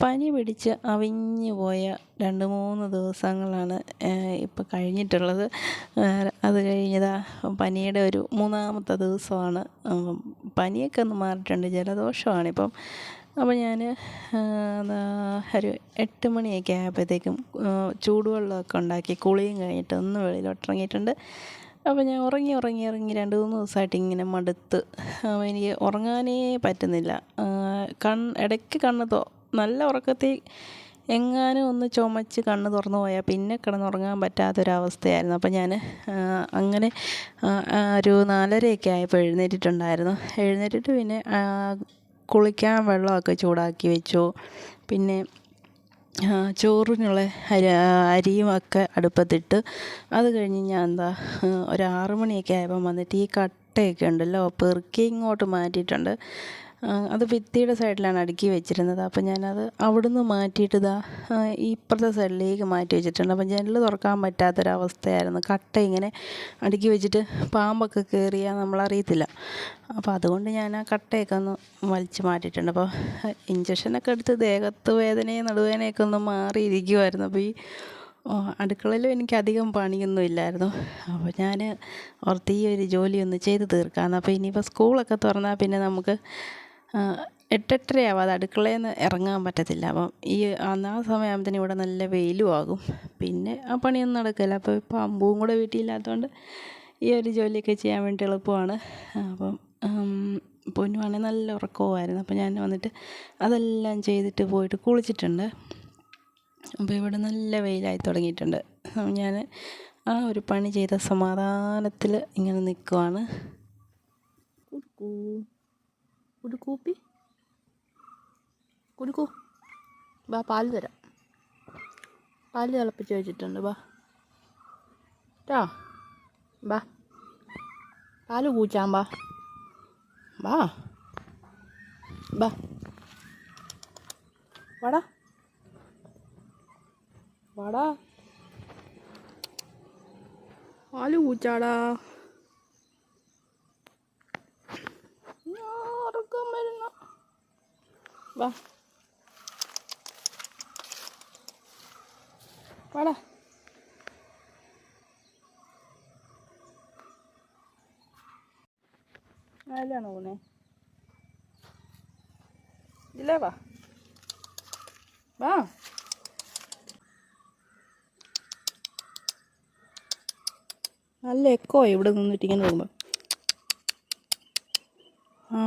പനി പിടിച്ച് അവിഞ്ഞു പോയ 2-3 ദിവസങ്ങളാണ് ഇപ്പോൾ കഴിഞ്ഞിട്ടുള്ളത്. അത് കഴിഞ്ഞതാ പനിയുടെ ഒരു 3-ാമത്തെ ദിവസമാണ്. പനിയൊക്കെ ഒന്ന് മാറിയിട്ടുണ്ട്, ജലദോഷമാണിപ്പം. അപ്പോൾ ഞാൻ ഒരു 8 മണിയൊക്കെ ആയപ്പോഴത്തേക്കും ചൂടുവെള്ളമൊക്കെ ഉണ്ടാക്കി കുളിയും കഴിഞ്ഞിട്ട് ഒന്ന് വെളിയിലോട്ടിറങ്ങിയിട്ടുണ്ട്. അപ്പോൾ ഞാൻ ഉറങ്ങി 2-3 ദിവസമായിട്ട് ഇങ്ങനെ മടുത്ത് എനിക്ക് ഉറങ്ങാനേ പറ്റുന്നില്ല. ഇടയ്ക്ക് നല്ല ഉറക്കത്തിൽ എങ്ങാനും ഒന്ന് ചുമച്ച് കണ്ണ് തുറന്നു പോയാൽ പിന്നെ കിടന്നുറങ്ങാൻ പറ്റാത്തൊരവസ്ഥയായിരുന്നു. അപ്പോൾ ഞാൻ അങ്ങനെ ഒരു 4:30 ആയപ്പോൾ എഴുന്നേറ്റിട്ട് പിന്നെ കുളിക്കാൻ വെള്ളമൊക്കെ ചൂടാക്കി വെച്ചു. പിന്നെ ചോറിനുള്ള അരിയുമൊക്കെ അടുപ്പത്തിട്ട് അത് കഴിഞ്ഞ് ഞാൻ ഒരു 6 മണിയൊക്കെ ആയപ്പം വന്നിട്ട് ഈ കട്ടയൊക്കെ ഉണ്ടല്ലോ പെറുക്കി ഇങ്ങോട്ട് മാറ്റിയിട്ടുണ്ട്. അത് ഭിത്തിയുടെ സൈഡിലാണ് അടുക്കി വെച്ചിരുന്നത്. അപ്പോൾ ഞാനത് അവിടുന്ന് മാറ്റിയിട്ട് ഇപ്പുറത്തെ സൈഡിലേക്ക് മാറ്റി വെച്ചിട്ടുണ്ട്. അപ്പം ജനൽ തുറക്കാൻ പറ്റാത്തൊരവസ്ഥയായിരുന്നു. കട്ട ഇങ്ങനെ അടുക്കി വെച്ചിട്ട് പാമ്പൊക്കെ കയറിയാൽ നമ്മളറിയത്തില്ല. അപ്പോൾ അതുകൊണ്ട് ഞാൻ ആ കട്ടയൊക്കെ ഒന്ന് വലിച്ച് മാറ്റിയിട്ടുണ്ട്. അപ്പോൾ ഇഞ്ചക്ഷനൊക്കെ എടുത്ത് ദേഹത്ത് വേദനയും നടുവേദനയൊക്കെ ഒന്ന് മാറിയിരിക്കുമായിരുന്നു. അപ്പോൾ ഈ അടുക്കളയിലും എനിക്ക് അധികം പണിയൊന്നും ഇല്ലായിരുന്നു. അപ്പോൾ ഞാൻ ഓർത്ത് ഈ ഒരു ജോലി ഒന്ന് ചെയ്ത് തീർക്കാമെന്ന്. അപ്പോൾ ഇനിയിപ്പോൾ സ്കൂളൊക്കെ തുറന്നാൽ പിന്നെ നമുക്ക് 8-8:30 ആവാതെ അടുക്കളയിൽ നിന്ന് ഇറങ്ങാൻ പറ്റത്തില്ല. അപ്പം ആ സമയമാകുമ്പത്തേനും ഇവിടെ നല്ല വെയിലും ആകും, പിന്നെ ആ പണിയൊന്നും നടക്കില്ല. അപ്പോൾ ഇപ്പോൾ അമ്പും കൂടെ വീട്ടിലില്ലാത്തതുകൊണ്ട് ഈ ഒരു ജോലിയൊക്കെ ചെയ്യാൻ വേണ്ടി എളുപ്പമാണ്. അപ്പം പൊന്നുവാണെങ്കിൽ നല്ല ഉറക്കവുമായിരുന്നു. അപ്പോൾ ഞാൻ വന്നിട്ട് അതെല്ലാം ചെയ്തിട്ട് പോയിട്ട് കുളിച്ചിട്ടുണ്ട്. അപ്പോൾ ഇവിടെ നല്ല വെയിലായി തുടങ്ങിയിട്ടുണ്ട്. ഞാൻ ആ ഒരു പണി ചെയ്ത സമാധാനത്തിൽ ഇങ്ങനെ നിൽക്കുവാണ്. കുടുക്കൂപ്പി കുടുക്കൂ, ബാ പാല് തരാം. പാല് തിളപ്പിച്ച് വെച്ചിട്ടുണ്ട്, ബാ ട്ടോ, ബാ പാല് കൂച്ചാൻ ബാ ബാ ബാ വാടാ വാടാ പാല് കൂച്ചാടാ. വാ വാടാ. അതിലാണോ പോണേ? ഇല്ലേ, വാ വാ. നല്ല എക്കോ ഇവിടെ നിന്നിട്ട് ഇങ്ങനെ പോകുമ്പോൾ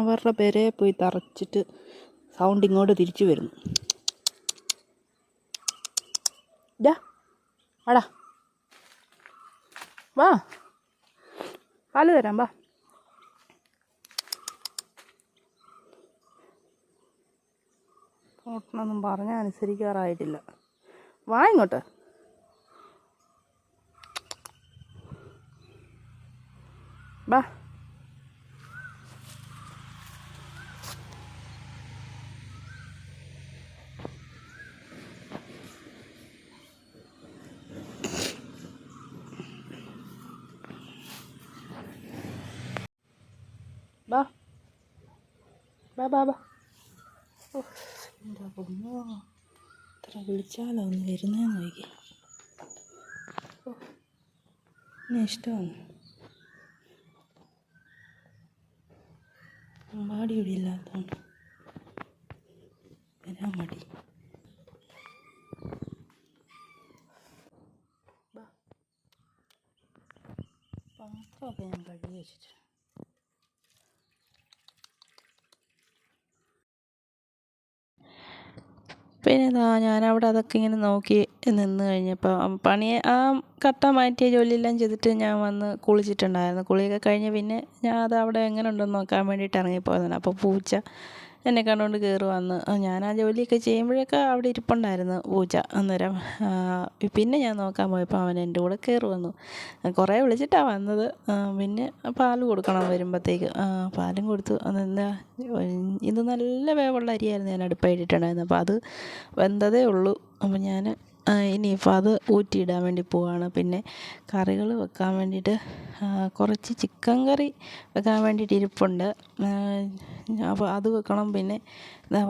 അവരുടെ പേരെ പോയി തറച്ചിട്ട് സൗണ്ട് ഇങ്ങോട്ട് തിരിച്ചു വരുന്നു. വാടാ വാ, പാല് തരാം, വാ. ഓട്ടനൊന്നും പറഞ്ഞാൽ അനുസരിക്കാറായിട്ടില്ല. വാ ഇങ്ങോട്ട്. വാ ബാ ബാ ബാ ബാ. എന്താ പൊന്നോ, ഇത്ര വിളിച്ചാലോ ഒന്ന് വരുന്നതെന്ന് നോക്കി. എന്നെ ഇഷ്ടമാണ്. പാടി ഇവിടെ ഇല്ലാത്തതുകൊണ്ട് വരാൻ മടി. പാത്രമൊക്കെ ഞാൻ കഴുകി വെച്ചിട്ട് പിന്നെ ഞാനവിടെ അതൊക്കെ ഇങ്ങനെ നോക്കി നിന്ന് കഴിഞ്ഞപ്പോൾ ആ കട്ട മാറ്റിയ ജോലിയെല്ലാം ചെയ്തിട്ട് ഞാൻ വന്ന് കുളിച്ചിട്ടുണ്ടായിരുന്നു. കുളിയൊക്കെ കഴിഞ്ഞ് പിന്നെ ഞാൻ അവിടെ എങ്ങനെ ഉണ്ടെന്ന് നോക്കാൻ വേണ്ടിയിട്ട് ഇറങ്ങിപ്പോയതാണ്. അപ്പോൾ പൂച്ച എന്നെ കണ്ടുകൊണ്ട് കയറി വന്ന് ഞാൻ ആ ജോലിയൊക്കെ ചെയ്യുമ്പോഴൊക്കെ അവിടെ ഇരിപ്പുണ്ടായിരുന്നു പൂച്ച. അന്നേരം പിന്നെ ഞാൻ നോക്കാൻ പോയപ്പോൾ അവൻ എൻ്റെ കൂടെ കയറി വന്നു. കുറേ വിളിച്ചിട്ടാണ് വന്നത്. പിന്നെ പാല് കൊടുക്കണം വരുമ്പോഴത്തേക്ക്. പാലും കൊടുത്തു. അതെന്താ, ഇത് നല്ല വേവുള്ള അരിയായിരുന്നു ഞാൻ അടുപ്പയിട്ടിട്ടുണ്ടായിരുന്നു. അപ്പോൾ അത് വെന്തതേ ഉള്ളൂ. അപ്പോൾ ഞാൻ ഇനിയിപ്പോൾ അത് ഊറ്റിയിടാൻ വേണ്ടി പോവാണ്. പിന്നെ കറികൾ വെക്കാൻ വേണ്ടിയിട്ട് കുറച്ച് ചിക്കൻ കറി വെക്കാൻ വേണ്ടിയിട്ട് ഇരിപ്പുണ്ട്. അപ്പോൾ അത് വെക്കണം. പിന്നെ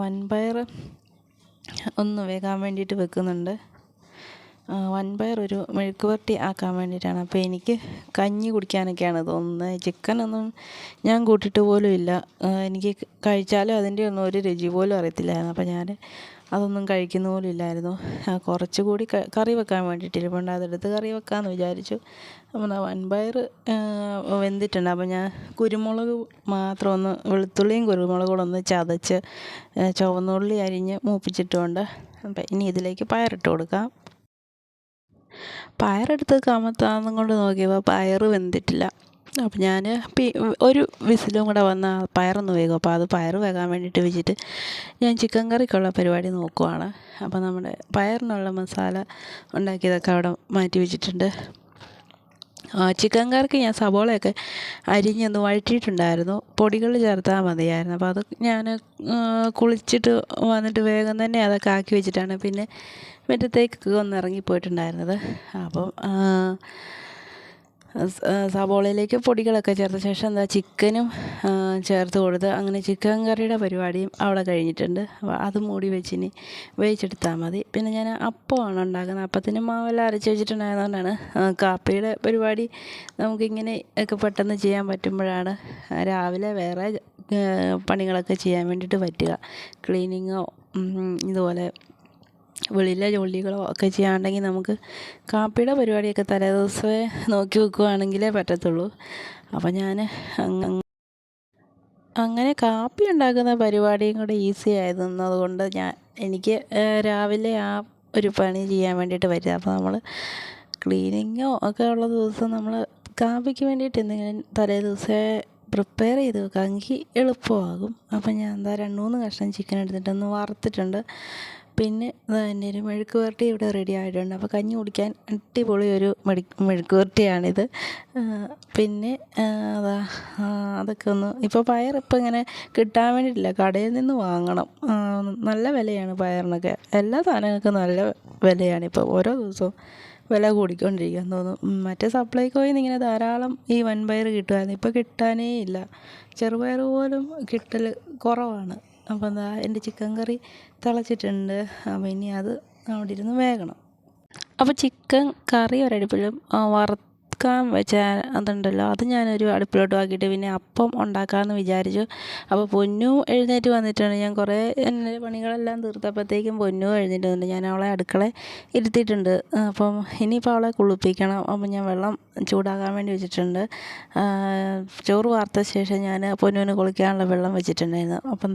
വൻപയർ ഒന്ന് വേകാൻ വേണ്ടിയിട്ട് വെക്കുന്നുണ്ട്. വൻപയർ ഒരു മെഴുക്ക് പുരട്ടി ആക്കാൻ വേണ്ടിയിട്ടാണ്. അപ്പോൾ എനിക്ക് കഞ്ഞി കുടിക്കാനൊക്കെയാണ് തോന്നുന്നത്. ചിക്കനൊന്നും ഞാൻ കൂട്ടിയിട്ട് പോലും ഇല്ല. എനിക്ക് കഴിച്ചാലും അതിൻ്റെ ഒന്നും ഒരു രുചി പോലും അറിയത്തില്ലായിരുന്നു. അപ്പോൾ ഞാൻ അതൊന്നും കഴിക്കുന്ന പോലും ഇല്ലായിരുന്നു. കുറച്ചുകൂടി കറി വെക്കാൻ വേണ്ടിയിട്ടിരിപ്പുണ്ട്, അതെടുത്ത് കറി വെക്കാമെന്ന് വിചാരിച്ചു. അപ്പോൾ വൻപയർ വെന്തിട്ടുണ്ട്. അപ്പോൾ ഞാൻ കുരുമുളക് മാത്രം ഒന്ന്, വെളുത്തുള്ളിയും കുരുമുളകും കൂടെ ഒന്ന് ചതച്ച് ചുവന്നുള്ളി അരിഞ്ഞ് മൂപ്പിച്ചിട്ടുമുണ്ട്. അപ്പം ഇനി ഇതിലേക്ക് പയറിട്ട് കൊടുക്കാം. പയറെടുത്ത് കമത്താന്നും കൊണ്ട് നോക്കിയപ്പോൾ പയർ വെന്തിട്ടില്ല. അപ്പോൾ ഞാൻ ഒരു വിസിലും കൂടെ വന്ന പയറൊന്ന് വേകും. അപ്പോൾ അത് പയർ വേകാൻ വേണ്ടിയിട്ട് വെച്ചിട്ട് ഞാൻ ചിക്കൻ കറിക്കുള്ള പരിപാടി നോക്കുവാണ്. അപ്പോൾ നമ്മുടെ പയറിനുള്ള മസാല ഉണ്ടാക്കിയതൊക്കെ അവിടെ മാറ്റി വെച്ചിട്ടുണ്ട്. ചിക്കൻ കറിക്ക് ഞാൻ സവോളയൊക്കെ അരിഞ്ഞൊന്ന് വഴറ്റിയിട്ടുണ്ടായിരുന്നു. പൊടികൾ ചേർത്താൽ മതിയായിരുന്നു. അപ്പോൾ അത് ഞാൻ കുളിച്ചിട്ട് വന്നിട്ട് വേഗം തന്നെ അതൊക്കെ ആക്കി വെച്ചിട്ടാണ് പിന്നെ മുറ്റത്തേക്ക് ഒന്ന് ഇറങ്ങിപ്പോയിട്ടുണ്ടായിരുന്നത്. അപ്പം സവോളയിലേക്ക് പൊടികളൊക്കെ ചേർത്ത ശേഷം ചിക്കനും ചേർത്ത് കൊടുത്ത് അങ്ങനെ ചിക്കൻ കറിയുടെ പരിപാടിയും അവിടെ കഴിഞ്ഞിട്ടുണ്ട്. അപ്പോൾ അത് മൂടി വെച്ചിനി വേവിച്ചെടുത്താൽ മതി. പിന്നെ ഞാൻ അപ്പമാണ് ഉണ്ടാക്കുന്നത്. അപ്പത്തിന് മാവെല്ലാം അരച്ച് വെച്ചിട്ടുണ്ടായതുകൊണ്ടാണ് കാപ്പിയുടെ പരിപാടി നമുക്കിങ്ങനെ ഒക്കെ പെട്ടെന്ന് ചെയ്യാൻ പറ്റുമ്പോഴാണ് രാവിലെ വേറെ പണികളൊക്കെ ചെയ്യാൻ വേണ്ടിയിട്ട് പറ്റുക. ക്ലീനിങ്ങോ ഇതുപോലെ വെളിയിലെ ജോലികളോ ഒക്കെ ചെയ്യാണ്ടെങ്കിൽ നമുക്ക് കാപ്പിയുടെ പരിപാടിയൊക്കെ തലേദിവസമേ നോക്കി വെക്കുകയാണെങ്കിലേ പറ്റത്തുള്ളൂ. അപ്പോൾ ഞാൻ അങ്ങനെ കാപ്പി ഉണ്ടാക്കുന്ന പരിപാടിയും കൂടെ ഈസി ആയിരുന്നതുകൊണ്ട് എനിക്ക് രാവിലെ ആ ഒരു പണി ചെയ്യാൻ വേണ്ടിയിട്ട് പറ്റുക. അപ്പോൾ നമ്മൾ ക്ലീനിങ്ങോ ഒക്കെ ഉള്ള ദിവസം നമ്മൾ കാപ്പിക്ക് വേണ്ടിയിട്ട് എന്തെങ്കിലും തലേ ദിവസമേ പ്രിപ്പയർ ചെയ്ത് വെക്കാമെങ്കിൽ എളുപ്പമാകും. അപ്പോൾ ഞാൻ 2-3 കഷ്ണം ചിക്കൻ എടുത്തിട്ടൊന്ന് വറുത്തിട്ടുണ്ട്. പിന്നെ എൻ്റെ ഒരു മെഴുക്ക് പുരട്ടി ഇവിടെ റെഡി ആയിട്ടുണ്ട്. അപ്പോൾ കഞ്ഞി കുടിക്കാൻ അടിപൊളി ഒരു മെഴുക്ക് പുരട്ടിയാണിത്. പിന്നെ അതൊക്കെ ഒന്ന് ഇപ്പോൾ പയറിപ്പോൾ ഇങ്ങനെ കിട്ടാൻ വേണ്ടിയിട്ടില്ല, കടയിൽ നിന്ന് വാങ്ങണം. നല്ല വിലയാണ് പയറിനൊക്കെ. എല്ലാ സാധനങ്ങൾക്കും നല്ല വിലയാണ് ഇപ്പോൾ. ഓരോ ദിവസവും വില കൂടിക്കൊണ്ടിരിക്കാൻ തോന്നും. മറ്റേ സപ്ലൈകോയിൽ നിന്ന് ഇങ്ങനെ ധാരാളം ഈ വൻപയർ കിട്ടുമായിരുന്നു. ഇപ്പോൾ കിട്ടാനേ ഇല്ല. ചെറുപയർ പോലും കിട്ടൽ കുറവാണ്. അപ്പോൾ എൻ്റെ ചിക്കൻ കറി തിളച്ചിട്ടുണ്ട്. അപ്പോൾ ഇനി അത് അവിടെ ഇരുന്ന് വേകണം. അപ്പോൾ ചിക്കൻ കറി ഒരടുപ്പിലും വറുക്കാൻ വെച്ച അതുണ്ടല്ലോ, അത് ഞാനൊരു അടുപ്പിലോട്ട് ആക്കിയിട്ട് പിന്നെ അപ്പം ഉണ്ടാക്കാമെന്ന് വിചാരിച്ചു. അപ്പോൾ പൊന്നു എഴുന്നേറ്റ് വന്നിട്ടുണ്ട്. ഞാൻ കുറേ എൻ്റെ പണികളെല്ലാം തീർത്തപ്പോഴത്തേക്കും പൊന്നു എഴുന്നേറ്റ്. ഞാൻ അവളെ അടുക്കളയിൽ ഇരുത്തിയിട്ടുണ്ട്. അപ്പം ഇനിയിപ്പോൾ അവളെ കുളിപ്പിക്കണം. അപ്പം ഞാൻ വെള്ളം ചൂടാകാൻ വേണ്ടി വെച്ചിട്ടുണ്ട്. ചോറ് വാർത്ത ശേഷം ഞാൻ പൊന്നുവിന് കുളിക്കാനുള്ള വെള്ളം വെച്ചിട്ടുണ്ടായിരുന്നു. അപ്പം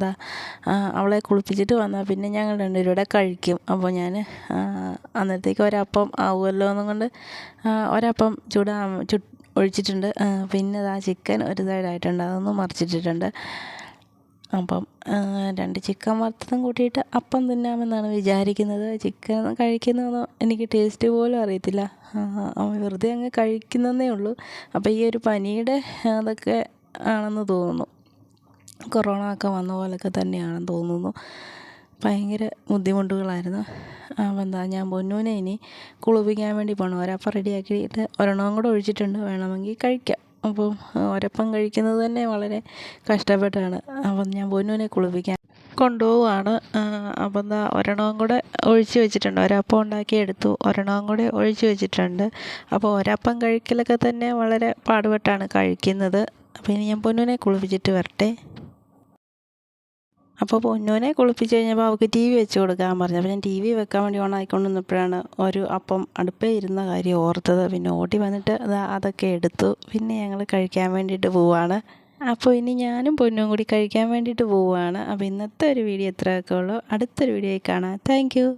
അവളെ കുളിപ്പിച്ചിട്ട് വന്നാൽ പിന്നെ ഞങ്ങൾ രണ്ടുപേരും കൂടെ കഴിക്കും. അപ്പോൾ ഞാൻ അന്നേരത്തേക്ക് ഒരപ്പം ആവുമല്ലോ എന്നും കൊണ്ട് ഒരപ്പം ഒഴിച്ചിട്ടുണ്ട്. പിന്നെ ചിക്കൻ ഒരു സൈഡായിട്ടുണ്ട്, അതൊന്ന് മറിച്ചിട്ടിട്ടുണ്ട്. അപ്പം 2 ചിക്കൻ വറുത്തതും കൂട്ടിയിട്ട് അപ്പം തിന്നാമെന്നാണ് വിചാരിക്കുന്നത്. ചിക്കൻ കഴിക്കുന്നതൊന്നും എനിക്ക് ടേസ്റ്റ് പോലും അറിയത്തില്ല. വെറുതെ അങ്ങ് കഴിക്കുന്നതേ ഉള്ളൂ. അപ്പോൾ ഈ ഒരു പനിയുടെ അതൊക്കെ ആണെന്ന് തോന്നുന്നു. കൊറോണ ഒക്കെ വന്ന പോലൊക്കെ തന്നെയാണെന്ന് തോന്നുന്നു. ഭയങ്കര ബുദ്ധിമുട്ടുകളായിരുന്നു. അപ്പം ഞാൻ പൊന്നൂനെ ഇനി കുളിപ്പിക്കാൻ വേണ്ടി പോകണം. ഒരപ്പം റെഡിയാക്കിയിട്ട് ഒരെണ്ണവും കൂടെ ഒഴിച്ചിട്ടുണ്ട്, വേണമെങ്കിൽ കഴിക്കാം. അപ്പം ഒരപ്പം കഴിക്കുന്നത് തന്നെ വളരെ കഷ്ടപ്പെട്ടാണ്. അപ്പം ഞാൻ പൊന്നൂനെ കുളിപ്പിക്കാൻ കൊണ്ടുപോവുകയാണ്. അപ്പം ഒരെണ്ണവും കൂടെ ഒഴിച്ച് വെച്ചിട്ടുണ്ട്. ഒരപ്പം ഉണ്ടാക്കി എടുത്തു, ഒരെണ്ണവും കൂടെ ഒഴിച്ച് വെച്ചിട്ടുണ്ട്. അപ്പോൾ ഒരപ്പം കഴിക്കലൊക്കെ തന്നെ വളരെ പാടുപെട്ടാണ് കഴിക്കുന്നത്. അപ്പോൾ ഇനി ഞാൻ പൊന്നൂനെ കുളിപ്പിച്ചിട്ട് വരട്ടെ. അപ്പോൾ പൊന്നൂനെ കുളിപ്പിച്ച് കഴിഞ്ഞപ്പോൾ അവൾക്ക് ടി വി വെച്ച് കൊടുക്കാൻ പറഞ്ഞു. അപ്പോൾ ഞാൻ ടി വി വെക്കാൻ വേണ്ടി ഓണാക്കിക്കൊണ്ട് നിന്നപ്പോഴാണ് ഒരു അപ്പം അടുപ്പേ ഇരുന്ന കാര്യം ഓർത്തത്. പിന്നെ ഓടി വന്നിട്ട് അതൊക്കെ എടുത്തു. പിന്നെ ഞങ്ങൾ കഴിക്കാൻ വേണ്ടിയിട്ട് പോവുകയാണ്. അപ്പോൾ ഇനി ഞാനും പൊന്നും കൂടി കഴിക്കാൻ വേണ്ടിയിട്ട് പോവുകയാണ്. അപ്പോൾ ഇന്നത്തെ ഒരു വീഡിയോ ഇത്രയൊക്കെ ഉള്ളൂ. അടുത്തൊരു വീഡിയോയിൽ കാണാം. Thank you.